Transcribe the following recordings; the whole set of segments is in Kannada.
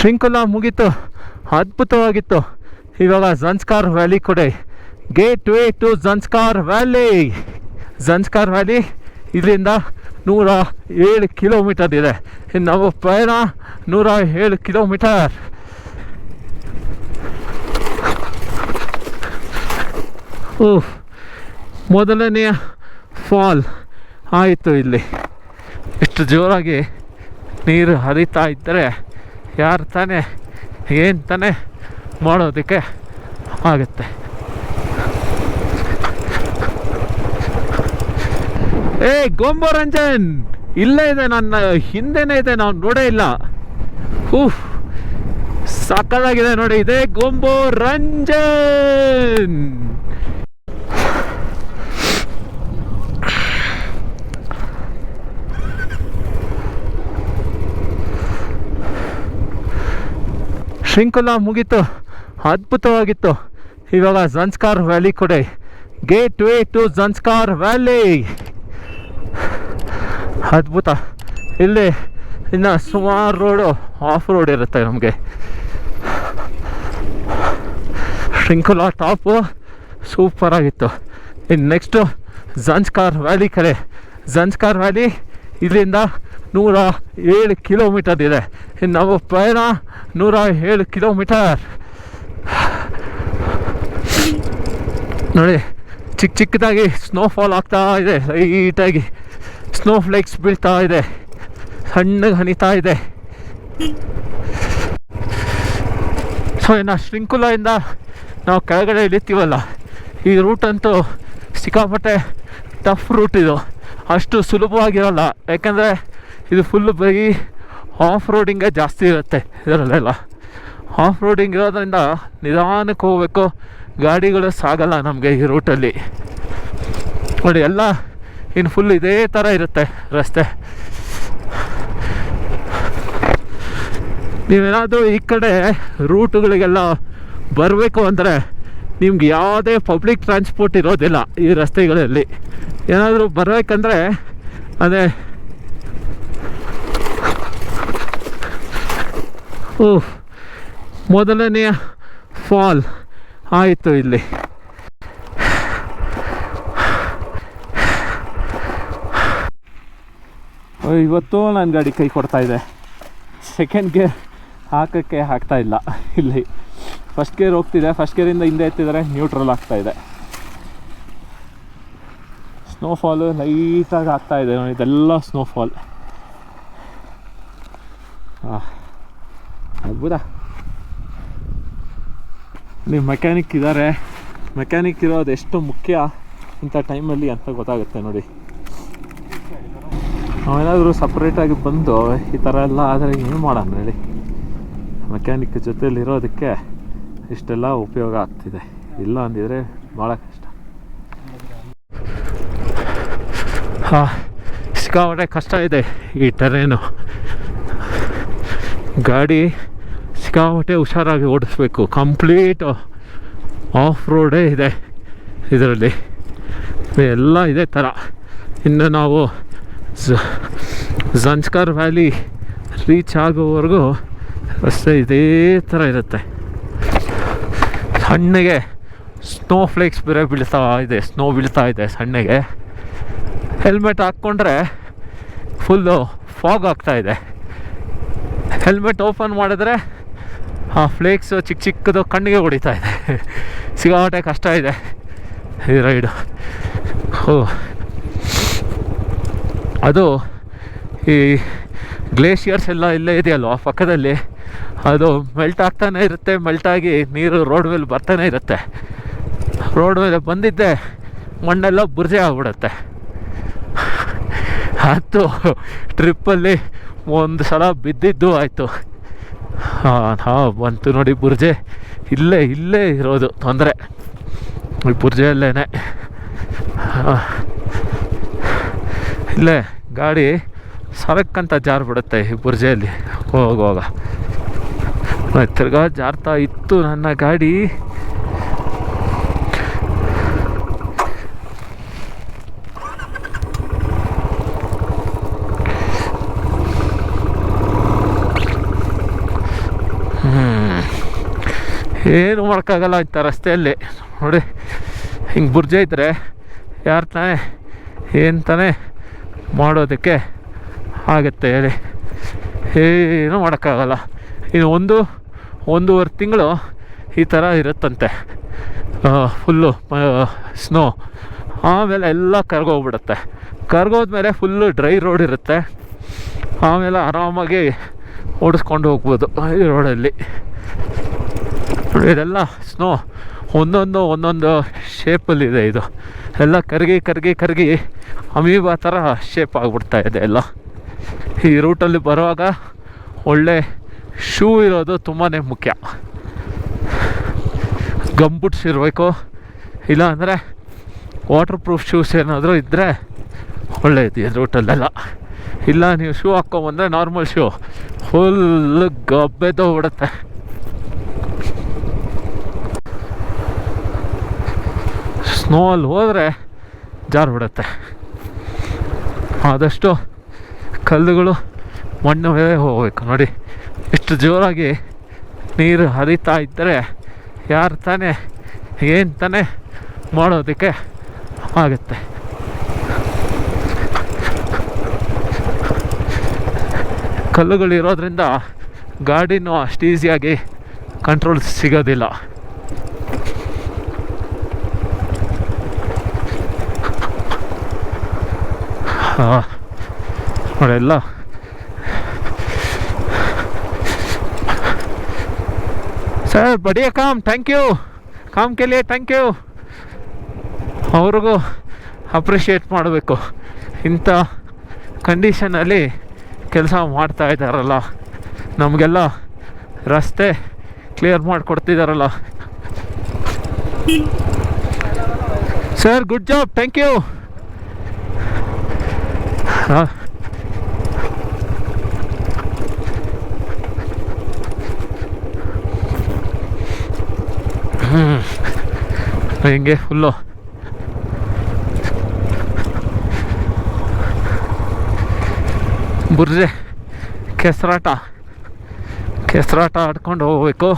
ಶೃಂಖಲ ಮುಗೀತು, ಅದ್ಭುತವಾಗಿತ್ತು. ಇವಾಗ ಝನ್ಸ್ಕಾರ್ ವ್ಯಾಲಿ ಕಡೆ, gate way to Zanskar valley. Zanskar valley ಇಲ್ಲಿಂದ 107 ಕಿಲೋಮೀಟರ್ ಇದೆ. ನಾವು ಪಯಣ 107 ಕಿಲೋಮೀಟರ್. ಮೊದಲನೆಯ ಫಾಲ್ ಆಯಿತು. ಇಲ್ಲಿ ಎಷ್ಟು ಜೋರಾಗಿ ನೀರು ಹರಿತಾ ಇದ್ದರೆ ಯಾರು ತಾನೇ ಏನು ತಾನೇ ಮಾಡೋದಕ್ಕೆ ಆಗುತ್ತೆ. ಗೊಂಬೋ ರಂಜನ್ ಇಲ್ಲೇ ಇದೆ, ನನ್ನ ಹಿಂದೆನೇ ಇದೆ, ನಾವು ನೋಡೇ ಇಲ್ಲ. ಸಾಕಾಗಿದೆ ನೋಡಿ, ಇದೆ ಗೊಂಬೋ ರಂಜನ್. ಶೃಂಖಲ ಮುಗೀತು, ಅದ್ಭುತವಾಗಿತ್ತು. ಇವಾಗ ಝನ್ಸ್ಕಾರ್ ವ್ಯಾಲಿ ಕಡೆ, gate way to Zanskar valley. ಅದ್ಭುತ. ಇಲ್ಲಿ ಇನ್ನು ಸುಮಾರು ರೋಡು ಆಫ್ ರೋಡ್ ಇರುತ್ತೆ ನಮಗೆ. ಶೃಂಖಲ ಟಾಪು ಸೂಪರಾಗಿತ್ತು. ಇನ್ನು ನೆಕ್ಸ್ಟು ಝನ್ಸ್ಕಾರ್ ವ್ಯಾಲಿ ಕಡೆ. ಝನ್ಸ್ಕಾರ್ ವ್ಯಾಲಿ ಇಲ್ಲಿಂದ 107 ಕಿಲೋಮೀಟರ್ ಇದೆ. ಇನ್ನು ನಾವು ಪಯಣ 107 ಕಿಲೋಮೀಟರ್. ನೋಡಿ, ಚಿಕ್ಕದಾಗಿ ಸ್ನೋಫಾಲ್ ಆಗ್ತಾ ಇದೆ, ಲೈಟಾಗಿ ಸ್ನೋ ಫ್ಲೇಕ್ಸ್ ಬೀಳ್ತಾ ಇದೆ, ಸಣ್ಣಗೆ ಹನಿತಾ ಇದೆ. ಸೊ ಇನ್ನು ಶೃಂಖಲೆಯಿಂದ ನಾವು ಕೆಳಗಡೆ ಇಳಿತೀವಲ್ಲ, ಈ ರೂಟಂತೂ ಸಿಕ್ಕಾಪಟ್ಟೆ ಟಫ್ ರೂಟ್. ಇದು ಅಷ್ಟು ಸುಲಭವಾಗಿರೋಲ್ಲ, ಯಾಕೆಂದರೆ ಇದು ಫುಲ್ಲು ಬರೀ ಆಫ್ ರೋಡಿಂಗೇ ಜಾಸ್ತಿ ಇರುತ್ತೆ. ಇದರಲ್ಲೆಲ್ಲ ಆಫ್ ರೋಡಿಂಗ್ ಇರೋದ್ರಿಂದ ನಿಧಾನಕ್ಕೆ ಹೋಗಬೇಕು, ಗಾಡಿಗಳು ಸಾಗಲ್ಲ ನಮಗೆ ಈ ರೂಟಲ್ಲಿ. ನೋಡಿ, ಎಲ್ಲ ಇನ್ನು ಫುಲ್ ಇದೇ ಥರ ಇರುತ್ತೆ ರಸ್ತೆ. ನೀವೇನಾದರೂ ಈ ಕಡೆ ರೂಟುಗಳಿಗೆಲ್ಲ ಬರಬೇಕು ಅಂದರೆ ನಿಮ್ಗೆ ಯಾವುದೇ ಪಬ್ಲಿಕ್ ಟ್ರಾನ್ಸ್ಪೋರ್ಟ್ ಇರೋದಿಲ್ಲ ಈ ರಸ್ತೆಗಳಲ್ಲಿ. ಏನಾದರೂ ಬರಬೇಕಂದ್ರೆ ಅದೇ ಮೊದಲನೆಯ ಫಾಲ್ ಆಯಿತು. ಇಲ್ಲಿ ಇವತ್ತು ನನ್ನ ಗಾಡಿ ಕೈ ಕೊಡ್ತಾ ಇದೆ. ಸೆಕೆಂಡ್ ಗೇರ್ ಹಾಕೋಕ್ಕೆ ಆಗ್ತಾ ಇಲ್ಲ. ಇಲ್ಲಿ ಫಸ್ಟ್ ಗೇರ್ ಹೋಗ್ತಿದೆ, ಫಸ್ಟ್ ಗೇರಿಂದ ಹಿಂದೆ ಎತ್ತಿದರೆ ನ್ಯೂಟ್ರಲ್ ಆಗ್ತಾಯಿದೆ. ಸ್ನೋಫಾಲು ಲೈಟಾಗಿ ಆಗ್ತಾಯಿದೆ ನೋಡಿ, ಇದೆಲ್ಲ ಸ್ನೋಫಾಲ್. ಆಗ್ಬೋದಾ? ನೀವು ಮೆಕ್ಯಾನಿಕ್ ಇದ್ದಾರೆ, ಮೆಕ್ಯಾನಿಕ್ ಇರೋದು ಎಷ್ಟು ಮುಖ್ಯ ಇಂಥ ಟೈಮಲ್ಲಿ ಅಂತ ಗೊತ್ತಾಗುತ್ತೆ ನೋಡಿ. ನಾವೇನಾದರೂ ಸಪ್ರೇಟಾಗಿ ಬಂದು ಈ ಥರ ಎಲ್ಲ ಆದರೆ ಏನು ಮಾಡೋಣ ಹೇಳಿ. ಮೆಕ್ಯಾನಿಕ್ ಜೊತೆಯಲ್ಲಿರೋದಕ್ಕೆ ಇಷ್ಟೆಲ್ಲ ಉಪಯೋಗ ಆಗ್ತಿದೆ, ಇಲ್ಲ ಅಂದಿದ್ರೆ ಭಾಳ ಕಷ್ಟ. ಸಿಕ್ಕಾಪಟ್ಟೆ ಕಷ್ಟ ಇದೆ ಈ ಟೆರೇನು. ಗಾಡಿ ಸಿಕ್ಕಾಪಟ್ಟೆ ಹುಷಾರಾಗಿ ಓಡಿಸ್ಬೇಕು. ಕಂಪ್ಲೀಟ್ ಆಫ್ ರೋಡೇ ಇದೆ ಇದರಲ್ಲಿ, ಎಲ್ಲ ಇದೇ ಥರ. ಇನ್ನು ನಾವು ಝನ್ಸ್ಕಾರ್ ವ್ಯಾಲಿ ರೀಚ್ ಆಗೋವರೆಗೂ ರಸ್ತೆ ಇದೇ ಥರ ಇರುತ್ತೆ. ಸಣ್ಣಗೆ ಸ್ನೋ ಫ್ಲೇಕ್ಸ್ ಬೇರೆ ಬೀಳ್ತಾ ಇದೆ, ಸ್ನೋ ಬೀಳ್ತಾ ಇದೆ ಸಣ್ಣಗೆ. ಹೆಲ್ಮೆಟ್ ಹಾಕ್ಕೊಂಡ್ರೆ ಫುಲ್ಲು ಫಾಗ್ ಆಗ್ತಾಯಿದೆ. ಹೆಲ್ಮೆಟ್ ಓಪನ್ ಮಾಡಿದ್ರೆ ಆ ಫ್ಲೇಕ್ಸು ಚಿಕ್ಕದು ಕಣ್ಣಿಗೆ ಹೊಡಿತಾ ಇದೆ. ಸಿಗಾಟೆ ಕಷ್ಟ ಇದೆ ಈ ರೈಡು. ಅದು ಈ ಗ್ಲೇಷಿಯರ್ಸ್ ಎಲ್ಲ ಇಲ್ಲೇ ಇದೆಯಲ್ವ ಪಕ್ಕದಲ್ಲಿ, ಅದು ಮೆಲ್ಟ್ ಆಗ್ತಾನೆ ಇರುತ್ತೆ. ಮೆಲ್ಟಾಗಿ ನೀರು ರೋಡ್ ಮೇಲೆ ಬರ್ತಾನೆ ಇರುತ್ತೆ. ರೋಡ್ ಮೇಲೆ ಬಂದಿದ್ದೆ ಮಣ್ಣೆಲ್ಲ ಬುರ್ಜೆ ಆಗ್ಬಿಡುತ್ತೆ. ಅದು ಟ್ರಿಪ್ಪಲ್ಲಿ ಒಂದು ಸಲ ಬಿದ್ದಿದ್ದು ಆಯಿತು. ಬಂತು ನೋಡಿ ಬುರ್ಜೆ. ಇಲ್ಲೇ ಇರೋದು ತೊಂದರೆ, ಈ ಬುರ್ಜೆಯಲ್ಲೇ. ಇಲ್ಲೇ ಗಾಡಿ ಸರಕ್ಕಂತ ಜಾರ್ಬಿಡುತ್ತೆ ಈ ಬುರ್ಜೆಯಲ್ಲಿ ಹೋಗುವಾಗ. ತಿರ್ಗಾ ಜಾರ್ತಾ ಇತ್ತು ನನ್ನ ಗಾಡಿ. ಏನು ಮಾಡೋಕ್ಕಾಗಲ್ಲ ಇಂಥ ರಸ್ತೆಯಲ್ಲಿ. ನೋಡಿ ಹಿಂಗೆ ಬುರ್ಜೆ ಇದ್ದರೆ ಯಾರು ತಾನೇ ಏನು ತಾನೇ ಮಾಡೋದಕ್ಕೆ ಆಗುತ್ತೆ ಹೇಳಿ? ಏನೂ ಮಾಡೋಕ್ಕಾಗಲ್ಲ. ಇನ್ನು ಒಂದೂವರೆ ತಿಂಗಳು ಈ ಥರ ಇರುತ್ತಂತೆ ಫುಲ್ಲು ಸ್ನೋ. ಆಮೇಲೆ ಎಲ್ಲ ಕರ್ಗೋಗ್ಬಿಡುತ್ತೆ. ಕರ್ಗೋದ್ಮೇಲೆ ಫುಲ್ಲು ಡ್ರೈ ರೋಡ್ ಇರುತ್ತೆ. ಆಮೇಲೆ ಆರಾಮಾಗಿ ಓಡಿಸ್ಕೊಂಡು ಹೋಗ್ಬೋದು ಈ ರೋಡಲ್ಲಿ. ಇದೆಲ್ಲ ಸ್ನೋ ಒಂದೊಂದು ಶೇಪಲ್ಲಿದೆ. ಇದು ಎಲ್ಲ ಕರಗಿ ಅಮೀಬಾ ಥರ ಶೇಪ್ ಆಗಿಬಿಡ್ತಾ ಇದೆ ಎಲ್ಲ. ಈ ರೂಟಲ್ಲಿ ಬರುವಾಗ ಒಳ್ಳೆ ಶೂ ಇರೋದು ತುಂಬಾ ಮುಖ್ಯ. ಗಂಬುಟ್ಸ್ ಇರಬೇಕು, ಇಲ್ಲ ಅಂದರೆ ವಾಟರ್ ಪ್ರೂಫ್ ಶೂಸ್ ಏನಾದರೂ ಇದ್ದರೆ ಒಳ್ಳೆಯದು ಈ ರೂಟಲ್ಲೆಲ್ಲ. ಇಲ್ಲ ನೀವು ಶೂ ಹಾಕ್ಕೊಂಬಂದರೆ ನಾರ್ಮಲ್ ಶೂ ಫುಲ್ ಗಬ್ಬೆದೋಗ್ಬಿಡುತ್ತೆ. ಸ್ನೋ ಅಲ್ಲಿ ಹೋದರೆ ಜಾರ್ಬಿಡುತ್ತೆ. ಆದಷ್ಟು ಕಲ್ಲುಗಳು ಮಣ್ಣು ಮೇಲೆ ಹೋಗಬೇಕು. ನೋಡಿ ಎಷ್ಟು ಜೋರಾಗಿ ನೀರು ಹರಿತಾ ಇದ್ದರೆ ಯಾರು ತಾನೇ ಏನು ತಾನೇ ಮಾಡೋದಕ್ಕೆ ಆಗುತ್ತೆ. ಕಲ್ಲುಗಳಿರೋದ್ರಿಂದ ಗಾಡಿನೂ ಅಷ್ಟು ಈಸಿಯಾಗಿ ಕಂಟ್ರೋಲ್ ಸಿಗೋದಿಲ್ಲ. ನೋಡೆಲ್ಲ ಸರ್ ಬಡಿಯ ಥ್ಯಾಂಕ್ ಯು ಕಾಮ್ ಕೇಳಿ ಥ್ಯಾಂಕ್ ಯು. ಅವ್ರಿಗೂ ಅಪ್ರಿಷಿಯೇಟ್ ಮಾಡಬೇಕು. ಇಂಥ ಕಂಡೀಷನಲ್ಲಿ ಕೆಲಸ ಮಾಡ್ತಾ ಇದ್ದಾರಲ್ಲ, ನಮಗೆಲ್ಲ ರಸ್ತೆ ಕ್ಲಿಯರ್ ಮಾಡಿಕೊಡ್ತಿದ್ದಾರಲ್ಲ. Sir good job, thank you. ಹಿಂಗೆ ಫುಲ್ಲು ಬುರ್ಜೆ ಕೆಸರಾಟ ಆಡ್ಕೊಂಡು ಹೋಗ್ಬೇಕು.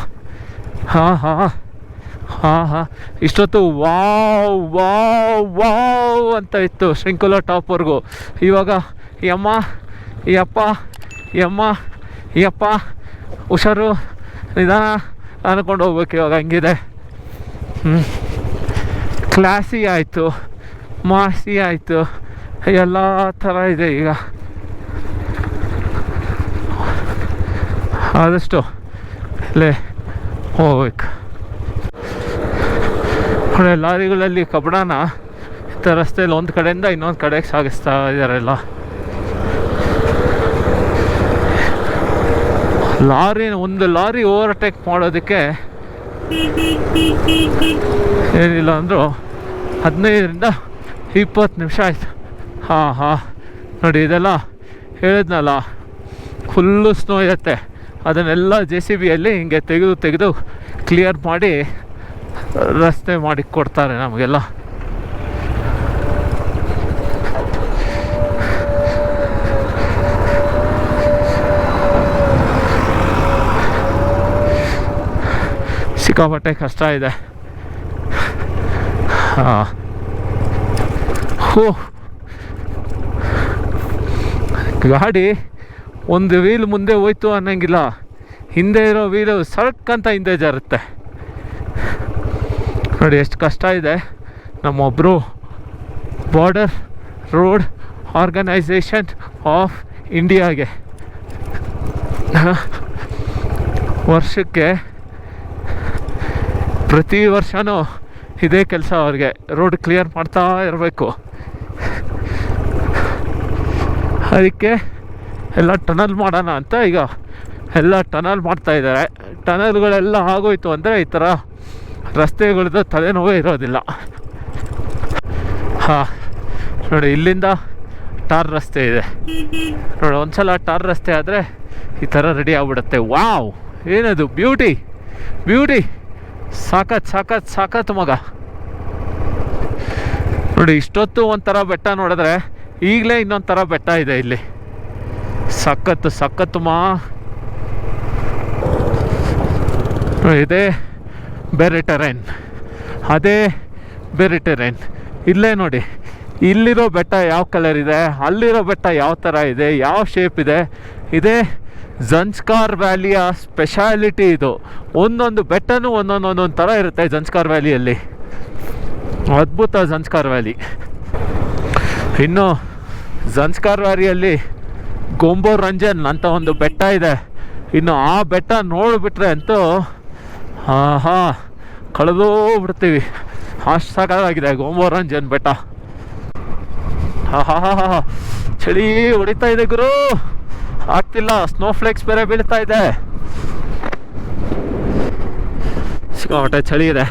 ಹಾಂ ಇಷ್ಟೊತ್ತು ವಾವ್ ಅಂತ ಇತ್ತು ಶ್ರಿಂಕುಲಾ ಟಾಪ್ವರೆಗೂ. ಇವಾಗ ಯಪ್ಪ ಹುಷಾರು ನಿಧಾನ ಅಂದ್ಕೊಂಡು ಹೋಗ್ಬೇಕು. ಇವಾಗ ಹಂಗಿದೆ. ಕ್ಲಾಸಿ ಆಯಿತು, ಮಾಸಿ ಆಯಿತು, ಎಲ್ಲ ಥರ ಇದೆ ಈಗ. ಆದಷ್ಟು ಅಲ್ಲೇ ಹೋಗ್ಬೇಕು. ಲಾರಿಗಳಲ್ಲಿ ಕಬ್ಬಣನ ಇಂಥ ರಸ್ತೆಯಲ್ಲಿ ಒಂದು ಕಡೆಯಿಂದ ಇನ್ನೊಂದು ಕಡೆಗೆ ಸಾಗಿಸ್ತಾ ಇದ್ದಾರೆಲ್ಲ. ಒಂದು ಲಾರಿ ಓವರ್ಟೇಕ್ ಮಾಡೋದಕ್ಕೆ ಏನಿಲ್ಲ ಅಂದರೂ 15ರಿಂದ 20 ನಿಮಿಷ ಆಯಿತು. ಹಾಂ ನೋಡಿ ಇದೆಲ್ಲ ಹೇಳಿದ್ನಲ್ಲ, ಫುಲ್ಲು ಸ್ನೋ ಇರುತ್ತೆ. ಅದನ್ನೆಲ್ಲ JCBಯಲ್ಲಿ ಹಿಂಗೆ ತೆಗೆದು ಕ್ಲಿಯರ್ ಮಾಡಿ ರಸ್ತೆ ಮಾಡಿ ಕೊಡ್ತಾರೆ ನಮಗೆಲ್ಲ. ಸಿಕ್ಕಾಪಟ್ಟೆ ಕಷ್ಟ ಇದೆ. ಗಾಡಿ ಒಂದು ವೀಲ್ ಮುಂದೆ ಹೋಯ್ತು ಅನ್ನೋಂಗಿಲ್ಲ, ಹಿಂದೆ ಇರೋ ವೀಲು ಸಡ್ಕಂತ ಹಿಂದೆ ಜಾರುತ್ತೆ. ನೋಡಿ ಎಷ್ಟು ಕಷ್ಟ ಇದೆ. ನಮ್ಮೊಬ್ಬರು ಬಾರ್ಡರ್ ರೋಡ್ ಆರ್ಗನೈಸೇಷನ್ ಆಫ್ ಇಂಡಿಯಾಗೆ ವರ್ಷಕ್ಕೆ ಪ್ರತಿ ವರ್ಷವೂ ಇದೇ ಕೆಲಸ. ಅವ್ರಿಗೆ ರೋಡ್ ಕ್ಲಿಯರ್ ಮಾಡ್ತಾ ಇರಬೇಕು. ಅದಕ್ಕೆ ಎಲ್ಲ ಟನಲ್ ಮಾಡೋಣ ಅಂತ ಈಗ ಎಲ್ಲ ಟನಲ್ ಮಾಡ್ತಾಯಿದ್ದಾರೆ. ಟನಲ್ಗಳೆಲ್ಲ ಆಗೋಯ್ತು ಅಂದರೆ ಈ ಥರ ರಸ್ತೆಗಳದ್ದು ತಲೆನೋವೇ ಇರೋದಿಲ್ಲ. ನೋಡಿ ಇಲ್ಲಿಂದ ಟಾರ್ ರಸ್ತೆ ಇದೆ. ನೋಡಿ ಒಂದ್ಸಲ ಟಾರ್ ರಸ್ತೆ ಆದರೆ ಈ ಥರ ರೆಡಿ ಆಗ್ಬಿಡುತ್ತೆ. ವಾವ್, ಏನದು ಬ್ಯೂಟಿ ಸಾಕತ್ ಮಗ. ನೋಡಿ ಇಷ್ಟೊತ್ತು ಒಂಥರ ಬೆಟ್ಟ ನೋಡಿದ್ರೆ ಈಗಲೇ ಇನ್ನೊಂಥರ ಬೆಟ್ಟ ಇದೆ ಇಲ್ಲಿ. ಸಖತ್ತು ಮಾ. ಇದೇ ಬೇರೆ ಟೆರೈನ್, ಅದೇ ಬೇರೆ ಟೆರೈನ್. ಇಲ್ಲೇ ನೋಡಿ, ಇಲ್ಲಿರೋ ಬೆಟ್ಟ ಯಾವ ಕಲರ್ ಇದೆ, ಅಲ್ಲಿರೋ ಬೆಟ್ಟ ಯಾವ ಥರ ಇದೆ, ಯಾವ ಶೇಪ್ ಇದೆ. ಇದೇ ಜನ್ಸ್ಕಾರ್ ವ್ಯಾಲಿಯ ಸ್ಪೆಷಾಲಿಟಿ ಇದು. ಒಂದೊಂದು ಬೆಟ್ಟನೂ ಒಂದೊಂದು ಥರ ಇರುತ್ತೆ ಜನ್ಸ್ಕಾರ್ ವ್ಯಾಲಿಯಲ್ಲಿ. ಅದ್ಭುತ ಜನ್ಸ್ಕಾರ್ ವ್ಯಾಲಿ. ಇನ್ನು ಜನ್ಸ್ಕಾರ್ ವ್ಯಾಲಿಯಲ್ಲಿ ಗೊಂಬೋರ್ ರಂಜನ್ ಅಂತ ಒಂದು ಬೆಟ್ಟ ಇದೆ. ಇನ್ನು ಆ ಬೆಟ್ಟ ನೋಡಿಬಿಟ್ರೆ ಅಂತೂ ಕಳೆದೋಗ್ಬಿಡ್ತೀವಿ, ಅಷ್ಟು ಸಾಕಾಗಿದೆ ಗೊಂಬೋರ್ ರಂಜನ್ ಬೆಟ್ಟ. ಚಳಿ ಹೊಡಿತಾ ಇದೆ ಗುರು, ಆಗ್ತಿಲ್ಲ. ಸ್ನೋ ಫ್ಲೇಕ್ಸ್ ಬೇರೆ ಬೀಳ್ತಾ ಇದೆ, ಸಿಕ್ಕಾಪಟ್ಟೆ ಚಳಿ ಇದೆ.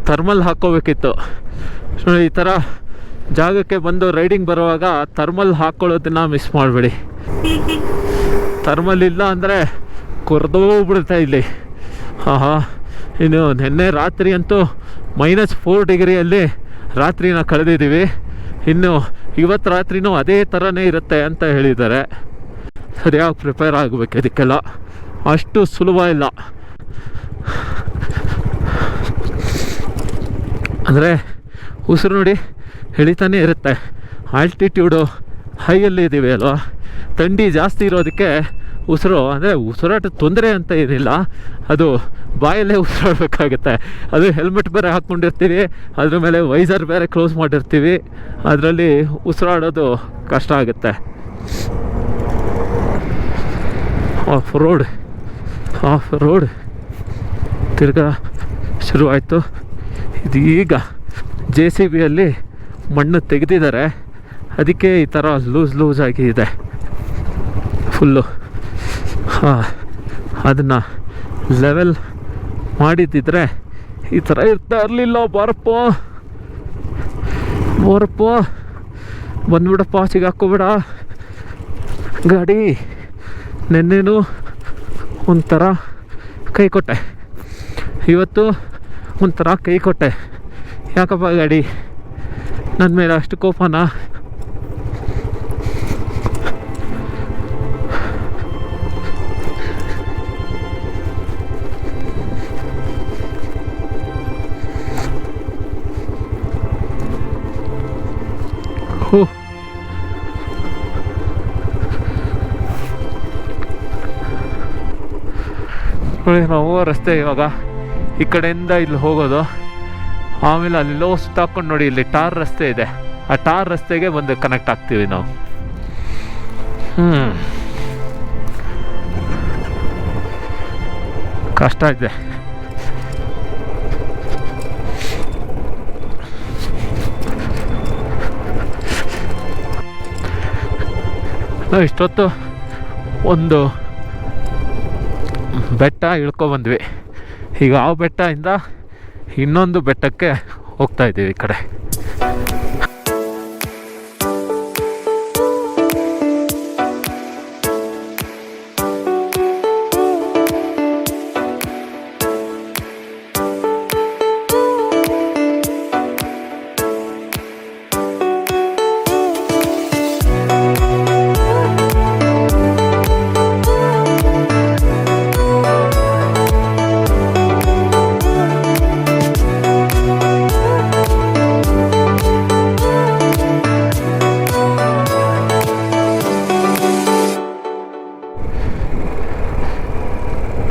ಥರ್ಮಲ್ ಹಾಕ್ಕೋಬೇಕಿತ್ತು. ಈ ಥರ ಜಾಗಕ್ಕೆ ಬಂದು ರೈಡಿಂಗ್ ಬರುವಾಗ ಥರ್ಮಲ್ ಹಾಕ್ಕೊಳ್ಳೋದನ್ನ ಮಿಸ್ ಮಾಡಬೇಡಿ. ಥರ್ಮಲ್ ಇಲ್ಲ ಅಂದರೆ ಕೊರ್ದೋಗ್ಬಿಡುತ್ತೆ ಇಲ್ಲಿ. ಇನ್ನು ನಿನ್ನೆ ರಾತ್ರಿ ಅಂತೂ -4 ಡಿಗ್ರಿಯಲ್ಲಿ ರಾತ್ರಿನ ಕಳೆದಿದ್ದೀವಿ. ಇನ್ನು ಇವತ್ತು ರಾತ್ರಿನೂ ಅದೇ ಥರನೇ ಇರುತ್ತೆ ಅಂತ ಹೇಳಿದ್ದಾರೆ. ಸರಿಯಾಗಿ ಪ್ರಿಪೇರ್ ಆಗಬೇಕು ಇದಕ್ಕೆಲ್ಲ, ಅಷ್ಟು ಸುಲಭ ಇಲ್ಲ. ಅಂದರೆ ಉಸಿರು ನೋಡಿ ಎಳಿತಾನೆ ಇರುತ್ತೆ. ಆಲ್ಟಿಟ್ಯೂಡು ಹೈಯಲ್ಲಿ ಇದ್ದೀವಿ ಅಲ್ವಾ, ಥಂಡಿ ಜಾಸ್ತಿ ಇರೋದಕ್ಕೆ ಉಸಿರು, ಅಂದರೆ ಉಸಿರಾಟ ತೊಂದರೆ ಅಂತ ಏನಿಲ್ಲ, ಅದು ಬಾಯಲ್ಲೇ ಉಸಿರಾಡಬೇಕಾಗುತ್ತೆ. ಅದು ಹೆಲ್ಮೆಟ್ ಬೇರೆ ಹಾಕ್ಕೊಂಡಿರ್ತೀವಿ, ಅದ್ರ ಮೇಲೆ ವೈಸರ್ ಬೇರೆ ಕ್ಲೋಸ್ ಮಾಡಿರ್ತೀವಿ, ಅದರಲ್ಲಿ ಉಸಿರಾಡೋದು ಕಷ್ಟ ಆಗುತ್ತೆ. ಆಫ್ ರೋಡ್ ತಿರ್ಗಾ ಶುರುವಾಯಿತು. ಇದೀಗ JCBಯಲ್ಲಿ ಮಣ್ಣು ತೆಗೆದಿದ್ದಾರೆ, ಅದಕ್ಕೆ ಈ ಥರ ಲೂಸ್ ಆಗಿ ಇದೆ ಫುಲ್ಲು. ಅದನ್ನು ಲೆವೆಲ್ ಮಾಡಿದ್ದಿದ್ರೆ ಈ ಥರ ಇರ್ತಾ ಇರಲಿಲ್ಲ. ಬಾರಪ್ಪ ಬಂದ್ಬಿಡಪ್ಪ, ಸಿಗಾಕೋಬೇಡ ಗಾಡಿ. ನೆನ್ನೆನೂ ಒಂಥರ ಕೈ ಕೊಟ್ಟೆ, ಇವತ್ತು ಒಂಥರ ಕೈ ಕೊಟ್ಟೆ. ಯಾಕಪ್ಪ ಗಾಡಿ, ನನ್ನ ಮೇಲೆ ಅಷ್ಟು ಕೋಪನಾ? ನಾವು ರಸ್ತೆ ಇವಾಗ ಈ ಕಡೆಯಿಂದ ಇಲ್ಲಿ ಹೋಗೋದು, ಆಮೇಲೆ ಅಲ್ಲೆಲ್ಲೋ ಸುತ್ತಾಕೊಂಡು ನೋಡಿ ಇಲ್ಲಿ ಟಾರ್ ರಸ್ತೆ ಇದೆ, ಆ ಟಾರ್ ರಸ್ತೆಗೆ ಬಂದು ಕನೆಕ್ಟ್ ಆಗ್ತೀವಿ ನಾವು. ಕಷ್ಟ ಇದೆ. ಇಷ್ಟೊತ್ತು ಒಂದು ಬೆಟ್ಟ ಇಳ್ಕೊಬಂದ್ವಿ, ಈಗ ಆ ಬೆಟ್ಟದಿಂದ ಇನ್ನೊಂದು ಬೆಟ್ಟಕ್ಕೆ ಹೋಗ್ತಾ ಇದ್ದೀವಿ ಈ ಕಡೆ.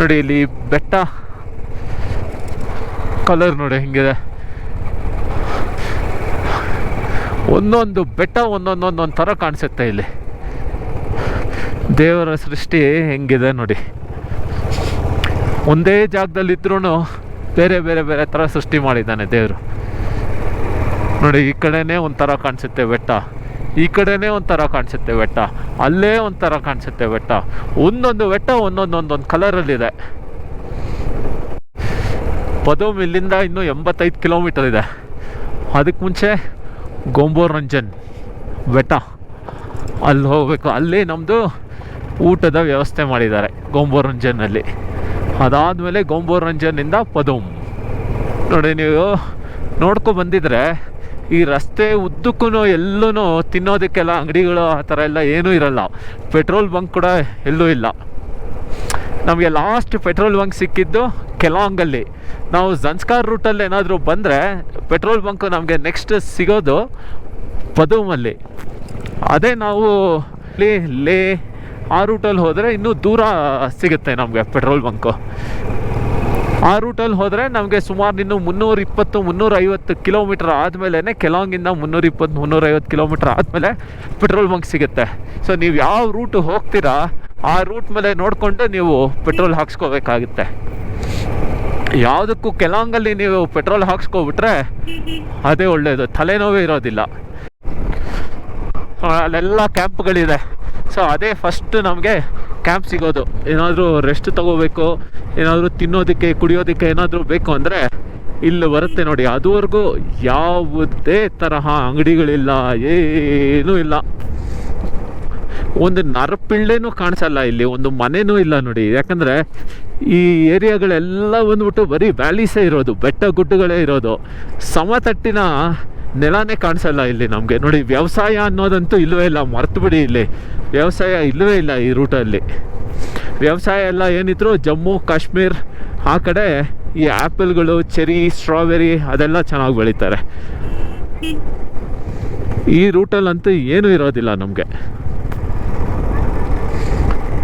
ನೋಡಿ ಇಲ್ಲಿ ಬೆಟ್ಟ ಕಲರ್ ನೋಡಿ ಹೆಂಗಿದೆ, ಒಂದೊಂದು ಬೆಟ್ಟ ಒಂದೊಂದು ಥರ ಕಾಣಿಸುತ್ತೆ. ಇಲ್ಲಿ ದೇವರ ಸೃಷ್ಟಿ ಹೆಂಗಿದೆ ನೋಡಿ, ಒಂದೇ ಜಾಗದಲ್ಲಿದ್ರೂ ಬೇರೆ ಬೇರೆ ಬೇರೆ ಥರ ಸೃಷ್ಟಿ ಮಾಡಿದ್ದಾನೆ ದೇವರು. ನೋಡಿ ಈ ಕಡೆನೇ ಒಂಥರ ಕಾಣಿಸುತ್ತೆ ಬೆಟ್ಟ, ಈ ಕಡೆನೇ ಒಂಥರ ಕಾಣಿಸುತ್ತೆ ಬೆಟ್ಟ, ಅಲ್ಲೇ ಒಂಥರ ಕಾಣಿಸುತ್ತೆ ಬೆಟ್ಟ. ಒಂದೊಂದು ಬೆಟ್ಟ ಒಂದೊಂದು ಕಲರಲ್ಲಿದೆ. ಪದೋಮ್ ಇಲ್ಲಿಂದ ಇನ್ನೂ 85 ಕಿಲೋಮೀಟರ್ ಇದೆ. ಅದಕ್ಕೆ ಮುಂಚೆ ಗೊಂಬೋರ್ ರಂಜನ್ ಬೆಟ್ಟ, ಅಲ್ಲಿ ಹೋಗಬೇಕು. ಅಲ್ಲಿ ನಮ್ಮದು ಊಟದ ವ್ಯವಸ್ಥೆ ಮಾಡಿದ್ದಾರೆ ಗೊಂಬೋರ್ ರಂಜನ್ನಲ್ಲಿ. ಅದಾದಮೇಲೆ ಗೊಂಬೋರ್ ರಂಜನ್ನಿಂದ ಪದೋಮ್. ನೋಡಿ ನೀವು ನೋಡ್ಕೊ ಬಂದಿದ್ರೆ ಈ ರಸ್ತೆ ಉದ್ದಕ್ಕೂ ಎಲ್ಲೂ ತಿನ್ನೋದಕ್ಕೆಲ್ಲ ಅಂಗಡಿಗಳು ಆ ಥರ ಎಲ್ಲ ಏನೂ ಇರಲ್ಲ. ಪೆಟ್ರೋಲ್ ಬಂಕ್ ಕೂಡ ಎಲ್ಲೂ ಇಲ್ಲ. ನಮಗೆ ಲಾಸ್ಟ್ ಪೆಟ್ರೋಲ್ ಬಂಕ್ ಸಿಕ್ಕಿದ್ದು ಕೆಲಾಂಗಲ್ಲಿ. ನಾವು ಜನ್ಸ್ಕಾರ್ ರೂಟಲ್ಲಿ ಏನಾದರೂ ಬಂದರೆ ಪೆಟ್ರೋಲ್ ಬಂಕ್ ನಮಗೆ ನೆಕ್ಸ್ಟ್ ಸಿಗೋದು ಪದೂಮಲ್ಲಿ. ಅದೇ ನಾವು ಲೇ ಆ ರೂಟಲ್ಲಿ ಹೋದರೆ ಇನ್ನೂ ದೂರ ಸಿಗುತ್ತೆ ನಮಗೆ ಪೆಟ್ರೋಲ್ ಬಂಕು. ಆ ರೂಟಲ್ಲಿ ಹೋದರೆ ನಮಗೆ ಸುಮಾರು ಇನ್ನು 320-350 ಕಿಲೋಮೀಟ್ರ್ ಆದಮೇಲೆ ಕೆಲಾಂಗಿಂದ 320-350 ಕಿಲೋಮೀಟ್ರ್ ಆದಮೇಲೆ ಪೆಟ್ರೋಲ್ ಬಂಕ್ ಸಿಗುತ್ತೆ. ಸೊ ನೀವು ಯಾವ ರೂಟ್ ಹೋಗ್ತೀರಾ ಆ ರೂಟ್ ಮೇಲೆ ನೋಡಿಕೊಂಡು ನೀವು ಪೆಟ್ರೋಲ್ ಹಾಕ್ಸ್ಕೋಬೇಕಾಗುತ್ತೆ. ಯಾವುದಕ್ಕೂ ಕೆಲಾಂಗಲ್ಲಿ ನೀವು ಪೆಟ್ರೋಲ್ ಹಾಕ್ಸ್ಕೊಬಿಟ್ರೆ ಅದೇ ಒಳ್ಳೆಯದು, ತಲೆನೋವೇ ಇರೋದಿಲ್ಲ. ಅಲ್ಲೆಲ್ಲ ಕ್ಯಾಂಪ್ಗಳಿದೆ. ಸೊ ಅದೇ ಫಸ್ಟ್ ನಮಗೆ ಕ್ಯಾಂಪ್ ಸಿಗೋದು. ಏನಾದರೂ ರೆಸ್ಟ್ ತೊಗೋಬೇಕು, ಏನಾದರೂ ತಿನ್ನೋದಕ್ಕೆ ಕುಡಿಯೋದಕ್ಕೆ ಏನಾದರೂ ಬೇಕು ಅಂದರೆ ಇಲ್ಲಿ ಬರುತ್ತೆ ನೋಡಿ. ಅದುವರೆಗೂ ಯಾವುದೇ ತರಹ ಅಂಗಡಿಗಳಿಲ್ಲ, ಏನೂ ಇಲ್ಲ. ಒಂದು ನರಪಿಳ್ಳೆನೂ ಕಾಣಿಸಲ್ಲ ಇಲ್ಲಿ, ಒಂದು ಮನೆನೂ ಇಲ್ಲ ನೋಡಿ. ಯಾಕಂದರೆ ಈ ಏರಿಯಾಗಳೆಲ್ಲ ಬಂದ್ಬಿಟ್ಟು ಬರೀ ವ್ಯಾಲೀಸೇ ಇರೋದು, ಬೆಟ್ಟ ಗುಡ್ಡಗಳೇ ಇರೋದು, ಸಮತಟ್ಟಿನ ನೆಲನೇ ಕಾಣಿಸಲ್ಲ ಇಲ್ಲಿ ನಮಗೆ ನೋಡಿ. ವ್ಯವಸಾಯ ಅನ್ನೋದಂತೂ ಇಲ್ಲವೇ ಇಲ್ಲ, ಮರ್ತು ಬಿಡಿ. ಇಲ್ಲಿ ವ್ಯವಸಾಯ ಇಲ್ಲವೇ ಇಲ್ಲ ಈ ರೂಟಲ್ಲಿ. ವ್ಯವಸಾಯ ಎಲ್ಲ ಏನಿದ್ರು ಜಮ್ಮು ಕಾಶ್ಮೀರ್ ಆ ಕಡೆ ಈ ಆ್ಯಪಲ್ಗಳು, ಚೆರಿ, ಸ್ಟ್ರಾಬೆರಿ ಅದೆಲ್ಲ ಚೆನ್ನಾಗಿ ಬೆಳೀತಾರೆ. ಈ ರೂಟಲ್ಲಂತೂ ಏನೂ ಇರೋದಿಲ್ಲ ನಮಗೆ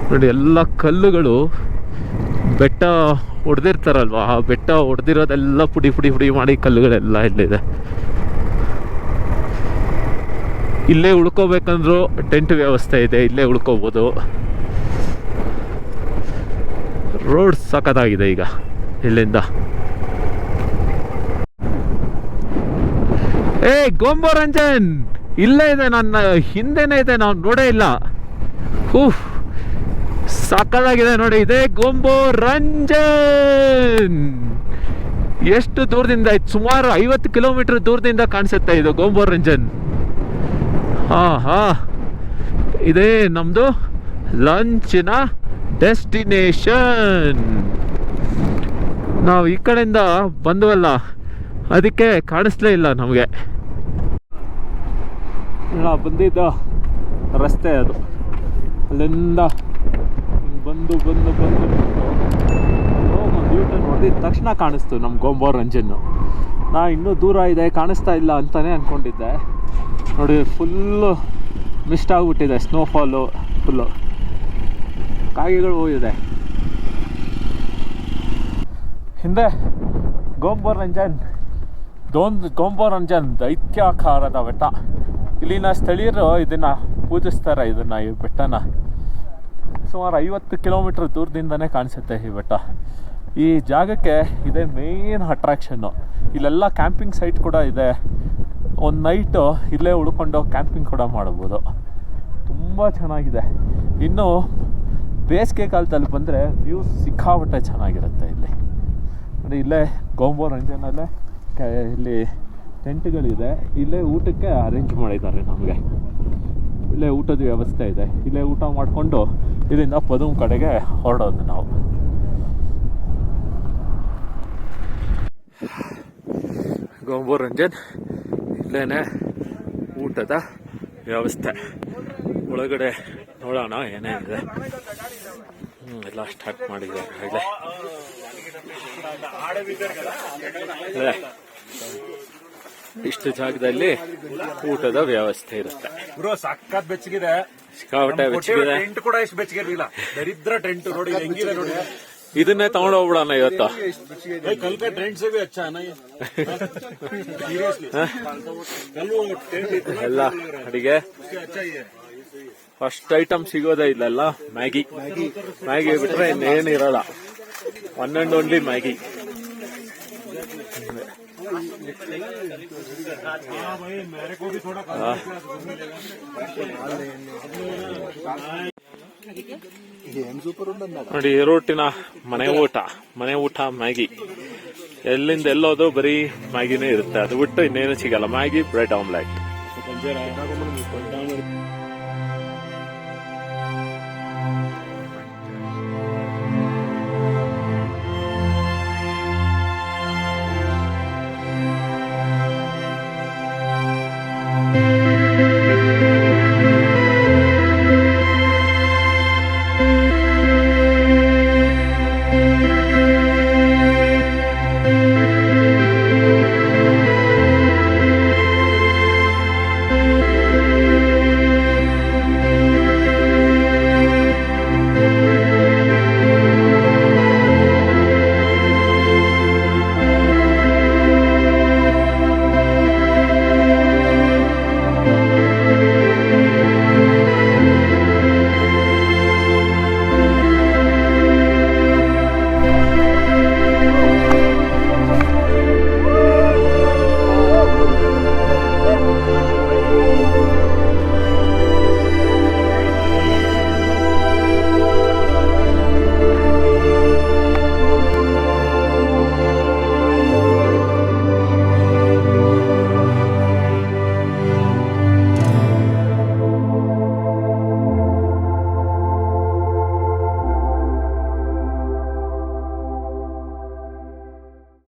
ನೋಡಿ. ಎಲ್ಲ ಕಲ್ಲುಗಳು ಬೆಟ್ಟ ಹೊಡೆದಿರ್ತಾರಲ್ವ, ಆ ಬೆಟ್ಟ ಹೊಡೆದಿರೋದೆಲ್ಲ ಪುಡಿ ಪುಡಿ ಪುಡಿ ಮಾಡಿ ಕಲ್ಲುಗಳೆಲ್ಲ ಇಲ್ಲಿದೆ. ಇಲ್ಲೇ ಉಳ್ಕೋಬೇಕಂದ್ರೂ ಟೆಂಟ್ ವ್ಯವಸ್ಥೆ ಇದೆ, ಇಲ್ಲೇ ಉಳ್ಕೋಬೋದು. ರೋಡ್ ಸಖತ್ತಾಗಿದೆ ಈಗ ಇಲ್ಲಿಂದ. ಗೋಂಬೋರಂಜನ್ ಇಲ್ಲೇ ಇದೆ, ನನ್ನ ಹಿಂದೆನೇ ಇದೆ, ನಾವು ನೋಡೇ ಇಲ್ಲ. ಸಖತ್ತಾಗಿದೆ ನೋಡಿ, ಇದೆ ಗೋಂಬೋರಂಜನ್. ಎಷ್ಟು ದೂರದಿಂದ ಆಯ್ತು, ಸುಮಾರು 50 ಕಿಲೋಮೀಟರ್ ದೂರದಿಂದ ಕಾಣಿಸುತ್ತೆ ಇದು ಗೋಂಬೋರಂಜನ್. ಇದೇ ನಮ್ಮದು ಲಂಚಿನ ಡೆಸ್ಟಿನೇಷನ್. ನಾವು ಈ ಕಡೆಯಿಂದ ಬಂದವಲ್ಲ, ಅದಕ್ಕೆ ಕಾಣಿಸ್ಲೇ ಇಲ್ಲ ನಮಗೆ. ನಾವು ಬಂದಿದ್ದ ರಸ್ತೆ ಅದು, ಅಲ್ಲಿಂದ ಬಂದು ಬಂದು ಬಂದು ಒಂದು ಯೂಟರ್ನ್ ಹೊಡೆದಿದ ತಕ್ಷಣ ಕಾಣಿಸ್ತು ನಮ್ಮ ಗೋಂಬೋರಂಜನ್ನು. ನಾ ಇನ್ನೂ ದೂರ ಇದೆ ಕಾಣಿಸ್ತಾ ಇಲ್ಲ ಅಂತಲೇ ಅಂದ್ಕೊಂಡಿದ್ದೆ ನೋಡಿ. ಫುಲ್ಲು ಮಿಸ್ಟ್ ಆಗಿಬಿಟ್ಟಿದೆ, ಸ್ನೋಫಾಲು ಫುಲ್ಲು, ಕಾಗೆಗಳು ಹೋಗಿದೆ ಹಿಂದೆ. ಗೋಂಬೋರಂಜನ್ ದೈತ್ಯಾಕಾರದ ಬೆಟ್ಟ. ಇಲ್ಲಿನ ಸ್ಥಳೀಯರು ಇದನ್ನು ಪೂಜಿಸ್ತಾರೆ, ಇದನ್ನು, ಈ ಬೆಟ್ಟನ. ಸುಮಾರು 50 ಕಿಲೋಮೀಟ್ರ್ ದೂರದಿಂದನೇ ಕಾಣಿಸುತ್ತೆ ಈ ಬೆಟ್ಟ. ಈ ಜಾಗಕ್ಕೆ ಇದೇ ಮೇನ್ ಅಟ್ರಾಕ್ಷನ್ನು. ಇಲ್ಲೆಲ್ಲ ಕ್ಯಾಂಪಿಂಗ್ ಸೈಟ್ ಕೂಡ ಇದೆ. ಒಂದು ನೈಟು ಇಲ್ಲೇ ಉಳ್ಕೊಂಡು ಕ್ಯಾಂಪಿಂಗ್ ಕೂಡ ಮಾಡ್ಬೋದು, ತುಂಬ ಚೆನ್ನಾಗಿದೆ. ಇನ್ನು ಬೇಸಿಗೆ ಕಾಲದಲ್ಲಿ ಬಂದರೆ ವ್ಯೂ ಸಿಕ್ಕಾಪಟ್ಟೆ ಚೆನ್ನಾಗಿರುತ್ತೆ ಇಲ್ಲಿ ನೋಡಿ. ಇಲ್ಲೇ ಗೋಂಬೋರಂಜನಲ್ಲೇ ಇಲ್ಲಿ ಟೆಂಟ್ಗಳಿದೆ, ಇಲ್ಲೇ ಊಟಕ್ಕೆ ಅರೇಂಜ್ ಮಾಡಿದ್ದಾರೆ ನಮಗೆ. ಇಲ್ಲೇ ಊಟದ ವ್ಯವಸ್ಥೆ ಇದೆ, ಇಲ್ಲೇ ಊಟ ಮಾಡಿಕೊಂಡು ಇದರಿಂದ ಪದೂಮ್ ಕಡೆಗೆ ಹೊರಡೋದು ನಾವು. ಗೋಂಬೋರಂಜನ್ ಇಲ್ಲೇನೆ ಊಟದ ವ್ಯವಸ್ಥೆ. ಒಳಗಡೆ ನೋಡೋಣ ಏನೇನಿದೆ. ಎಲ್ಲ ಸ್ಟಾರ್ಟ್ ಮಾಡಿದ್ದಾರೆ. ಇಷ್ಟು ಜಾಗದಲ್ಲಿ ಊಟದ ವ್ಯವಸ್ಥೆ ಇರುತ್ತೆ. ಸಕ್ಕತ್ ಬೆಚ್ಚಗಿದೆ, ಸಿಕ್ಕಾಪಟ್ಟೆ ಬೆಚ್ಚಗಿದೆ. ಟೆಂಟ್ ಕೂಡ ಎಷ್ಟು ಬೆಚ್ಚಗಿರ್ಲಿಲ್ಲ, ದರಿದ್ರ ಟೆಂಟ್ ನೋಡಿ ಹೆಂಗಿದೆ ನೋಡಿ. ಇದನ್ನೇ ತಗೊಂಡೋಗ್ಬಿಡೋಣ ಇವತ್ತು. ಕಲ್ಕ ಟ್ರೆಂಡ್ಸ್ भी अच्छा है ना ये सीरियसली ಎಲ್ಲ ಅಡಿಗೆ ಫಸ್ಟ್ ಐಟಮ್ ಸಿಗೋದೇ ಇಲ್ಲಲ್ಲ, ಮ್ಯಾಗಿ ಬಿಟ್ರೆ ಇನ್ನೇನು ಇರಲ್ಲ. One and only Maggi. ನೋಡಿ, ಈ ರೂಟಿನ ಮನೆ ಊಟ ಮ್ಯಾಗಿ. ಎಲ್ಲಿಂದ ಎಲ್ಲೋದು ಬರೀ ಮ್ಯಾಗಿನೇ ಇರುತ್ತೆ, ಅದು ಬಿಟ್ಟು ಇನ್ನೇನು ಸಿಗಲ್ಲ. Maggi, bread omelette.